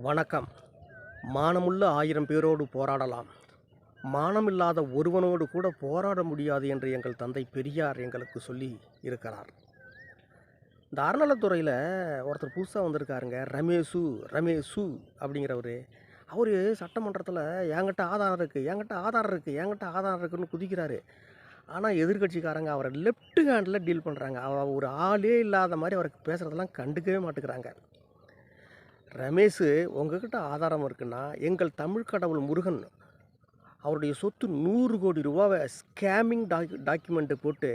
வணக்கம். மானமுள்ள 1000 பேரோடு போராடலாம். மானமில்லாத ஒருவனோடு கூட போராட முடியாது என்று எங்கள் தந்தை பெரியார் எங்களுக்கு சொல்லி இருக்கிறார். இந்த அறநிலைத்துறையில் ஒருத்தர் புதுசாக வந்திருக்காருங்க. ரமேஷு அப்படிங்கிறவர். அவர் சட்டமன்றத்தில் என்கிட்ட ஆதாரம் இருக்குது, என்கிட்ட ஆதாரம் இருக்குன்னு குதிக்கிறாரு. ஆனால் எதிர்கட்சிக்காரங்க அவரை லெஃப்ட் ஹேண்டில் டீல் பண்ணுறாங்க. ஒரு ஆளே இல்லாத மாதிரி அவருக்கு பேசுகிறதெல்லாம் கண்டுக்கவே மாட்டேங்கிறாங்க. ரமேஷு, உங்ககிட்ட ஆதாரம் இருக்குன்னா, எங்கள் தமிழ் கடவுள் முருகன் அவருடைய சொத்து 100 கோடி ரூபாவை ஸ்கேமிங் டாக்குமெண்ட்டு போட்டு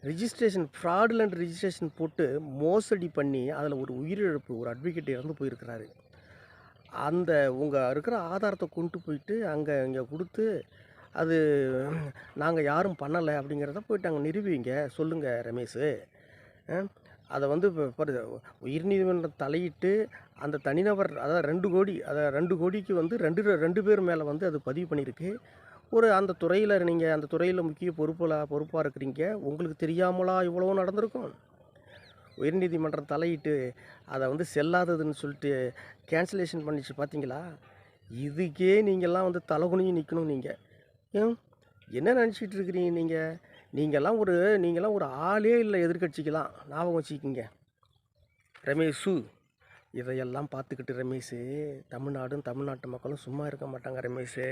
ரிஜிஸ்ட்ரேஷன் ஃப்ராடுலண்ட் ரிஜிஸ்ட்ரேஷன் போட்டு மோசடி பண்ணி அதில் ஒரு உயிரிழப்பு, ஒரு அட்வொகேட் இறந்து போயிருக்கிறாரு. அந்த உங்கள் இருக்கிற ஆதாரத்தை கொண்டு போயிட்டு இங்கே கொடுத்து, அது நாங்கள் யாரும் பண்ணலை அப்படிங்கிறத போயிட்டு அங்கே நிரூபிங்க. சொல்லுங்கள் ரமேஷு. அதை இப்போ உயர்நீதிமன்றம் தலையிட்டு அந்த தனிநபர், அதாவது 2 கோடி, அதாவது 2 கோடிக்கு ரெண்டு பேர் மேலே அது பதிவு பண்ணியிருக்கு. அந்த துறையில் நீங்கள் அந்த துறையில் முக்கிய பொறுப்பாக இருக்கிறீங்க. உங்களுக்கு தெரியாமலா இவ்வளோ நடந்திருக்கும்? உயர்நீதிமன்றம் தலையிட்டு அதை செல்லாததுன்னு சொல்லிட்டு கேன்சலேஷன் பண்ணிச்சு பார்த்தீங்களா? இதுக்கே நீங்கள்லாம் தலகுனிஞ்சு நிற்கணும். நீங்கள் என்ன நினச்சிட்டு இருக்கிறீங்க? நீங்கள்லாம் ஒரு ஆளே இல்லை எதிர்கட்சிக்கெல்லாம். ஞாபகம் வச்சுக்கிங்க ரமேஷு. இதையெல்லாம் பார்த்துக்கிட்டு ரமேஷு, தமிழ்நாட்டு மக்களும் சும்மா இருக்க மாட்டாங்க ரமேஷு.